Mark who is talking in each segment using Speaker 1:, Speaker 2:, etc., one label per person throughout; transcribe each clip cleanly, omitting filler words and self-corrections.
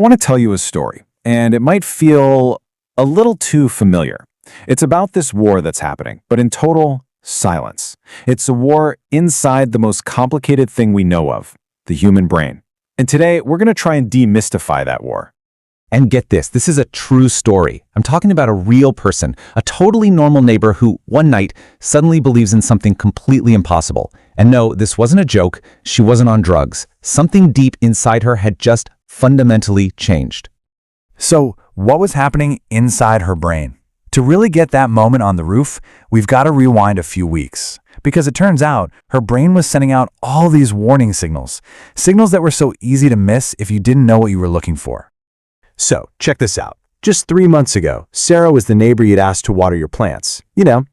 Speaker 1: want to tell you a story, and it might feel a little too familiar. It's about this war that's happening, but in total silence. It's a war inside the most complicated thing we know of, the human brain. And today, we're going to try and demystify that war.
Speaker 2: And get this is a true story. I'm talking about a real person, a totally normal neighbor who, one night, suddenly believes in something completely impossible. And no, this wasn't a joke. She wasn't on drugs. Something deep inside her had just fundamentally changed.
Speaker 3: So, what was happening inside her brain? To really get that moment on the roof, we've got to rewind a few weeks. Because it turns out, her brain was sending out all these warning signals. Signals that were so easy to miss if you didn't know what you were looking for.
Speaker 4: So, check this out. Just 3 months ago, Sarah was the neighbor you'd asked to water your plants.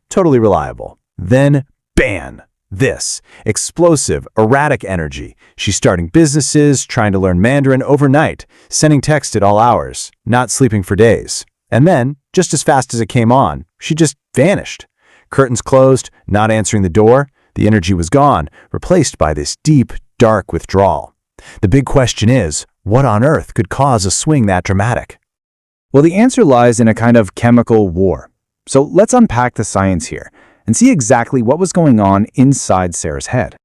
Speaker 4: Totally reliable. Then, bam! This explosive, erratic energy. She's starting businesses, trying to learn Mandarin overnight, sending texts at all hours, not sleeping for days. And then, just as fast as it came on, she just vanished. Curtains closed, not answering the door. The energy was gone, replaced by this deep, dark withdrawal. The big question is, what on earth could cause a swing that dramatic?
Speaker 1: Well, the answer lies in a kind of chemical war. So let's unpack the science here and see exactly what was going on inside Sarah's head.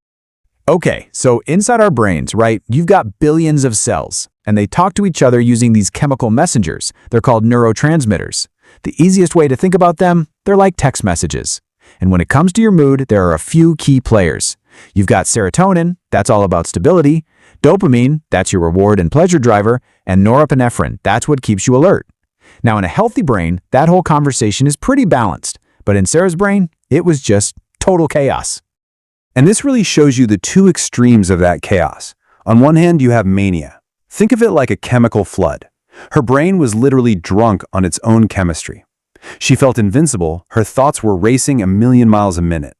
Speaker 4: Okay, so inside our brains, right, you've got billions of cells, and they talk to each other using these chemical messengers. They're called neurotransmitters. The easiest way to think about them, they're like text messages. And when it comes to your mood, there are a few key players. You've got serotonin, that's all about stability. Dopamine, that's your reward and pleasure driver. And norepinephrine, that's what keeps you alert. Now, in a healthy brain, that whole conversation is pretty balanced. But in Sarah's brain, it was just total chaos.
Speaker 1: And this really shows you the two extremes of that chaos. On one hand, you have mania. Think of it like a chemical flood. Her brain was literally drunk on its own chemistry. She felt invincible, her thoughts were racing a million miles a minute.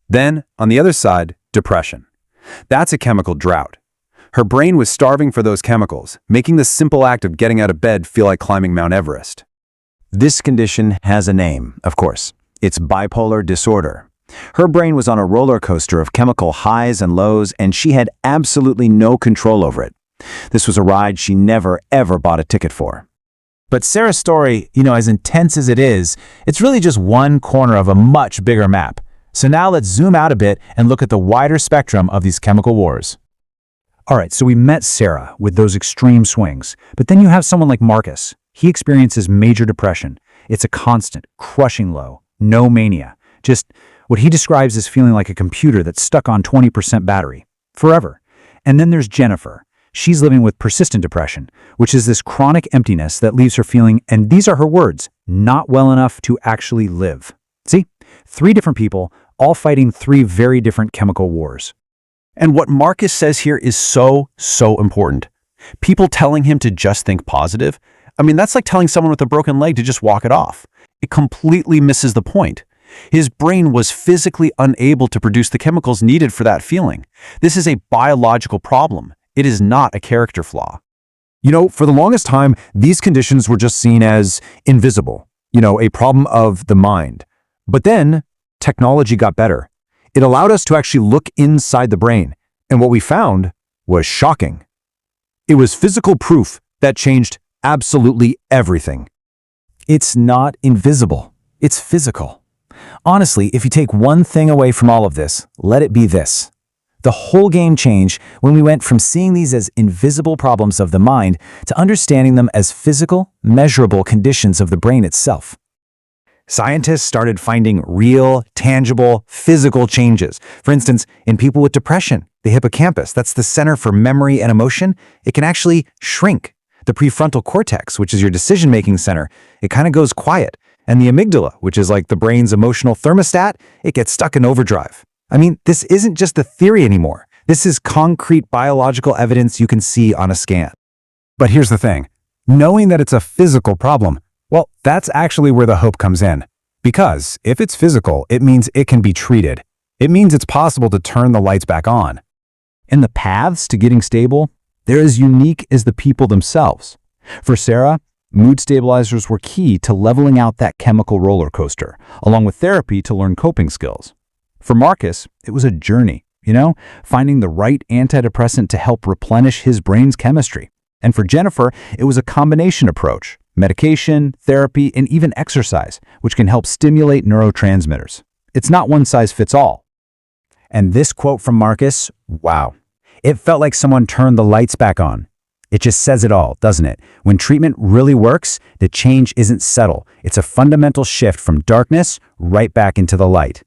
Speaker 1: Then, on the other side, depression. That's a chemical drought. Her brain was starving for those chemicals, making the simple act of getting out of bed feel like climbing Mount Everest.
Speaker 4: This condition has a name, of course. It's bipolar disorder. Her brain was on a roller coaster of chemical highs and lows, and she had absolutely no control over it. This was a ride she never, ever bought a ticket for.
Speaker 3: But Sarah's story, as intense as it is, it's really just one corner of a much bigger map. So now let's zoom out a bit and look at the wider spectrum of these chemical wars. All right, so we met Sarah with those extreme swings, but then you have someone like Marcus. He experiences major depression. It's a constant, crushing low, no mania, just what he describes as feeling like a computer that's stuck on 20% battery, forever. And then there's Jennifer. She's living with persistent depression, which is this chronic emptiness that leaves her feeling, and these are her words, not well enough to actually live. See? 3 different people, all fighting 3 very different chemical wars.
Speaker 4: And what Marcus says here is so important. People telling him to just think positive, that's like telling someone with a broken leg to just walk it off. It completely misses the point. His brain was physically unable to produce the chemicals needed for that feeling. This is a biological problem. It is not a character flaw.
Speaker 1: For the longest time, these conditions were just seen as invisible, a problem of the mind. But then, technology got better. It allowed us to actually look inside the brain, and what we found was shocking. It was physical proof that changed absolutely everything.
Speaker 3: It's not invisible. It's physical. Honestly, if you take one thing away from all of this, let it be this. The whole game changed when we went from seeing these as invisible problems of the mind to understanding them as physical, measurable conditions of the brain itself.
Speaker 1: Scientists started finding real, tangible, physical changes. For instance, in people with depression, the hippocampus, that's the center for memory and emotion, it can actually shrink. The prefrontal cortex, which is your decision-making center, it kind of goes quiet. And the amygdala, which is like the brain's emotional thermostat, it gets stuck in overdrive. This isn't just a theory anymore. This is concrete biological evidence you can see on a scan. But here's the thing. Knowing that it's a physical problem, well, that's actually where the hope comes in. Because if it's physical, it means it can be treated. It means it's possible to turn the lights back on. And the paths to getting stable, they're as unique as the people themselves. For Sarah, mood stabilizers were key to leveling out that chemical roller coaster, along with therapy to learn coping skills. For Marcus, it was a journey, finding the right antidepressant to help replenish his brain's chemistry.
Speaker 3: And for Jennifer, it was a combination approach: medication, therapy, and even exercise, which can help stimulate neurotransmitters. It's not one size fits all.
Speaker 1: And this quote from Marcus, wow. It felt like someone turned the lights back on. It just says it all, doesn't it? When treatment really works, the change isn't subtle. It's a fundamental shift from darkness right back into the light.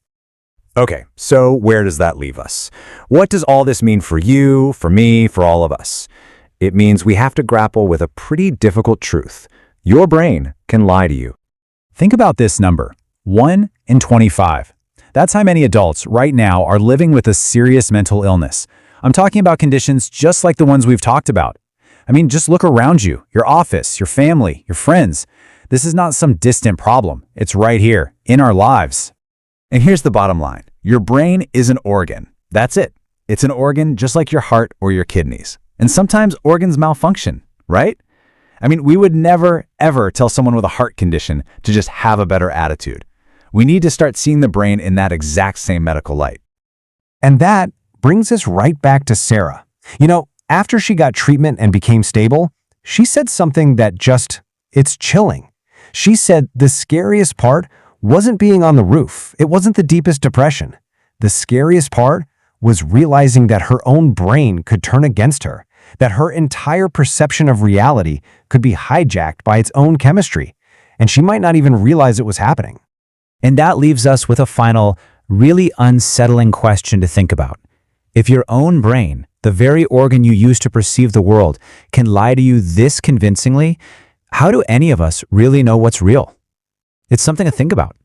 Speaker 4: Okay, so where does that leave us? What does all this mean for you, for me, for all of us? It means we have to grapple with a pretty difficult truth. Your brain can lie to you.
Speaker 1: Think about this number, 1 in 25. That's how many adults right now are living with a serious mental illness. I'm talking about conditions just like the ones we've talked about. I mean, just look around you, your office, your family, your friends. This is not some distant problem. It's right here, in our lives.
Speaker 3: And here's the bottom line. Your brain is an organ. That's it. It's an organ just like your heart or your kidneys. And sometimes organs malfunction, right? I mean, we would never, ever tell someone with a heart condition to just have a better attitude. We need to start seeing the brain in that exact same medical light.
Speaker 5: And that brings us right back to Sarah. You know, after she got treatment and became stable, she said something that it's chilling. She said the scariest part wasn't being on the roof. It wasn't the deepest depression. The scariest part was realizing that her own brain could turn against her, that her entire perception of reality could be hijacked by its own chemistry, and she might not even realize it was happening.
Speaker 1: And that leaves us with a final, really unsettling question to think about. If your own brain, the very organ you use to perceive the world, can lie to you this convincingly, how do any of us really know what's real? It's something to think about.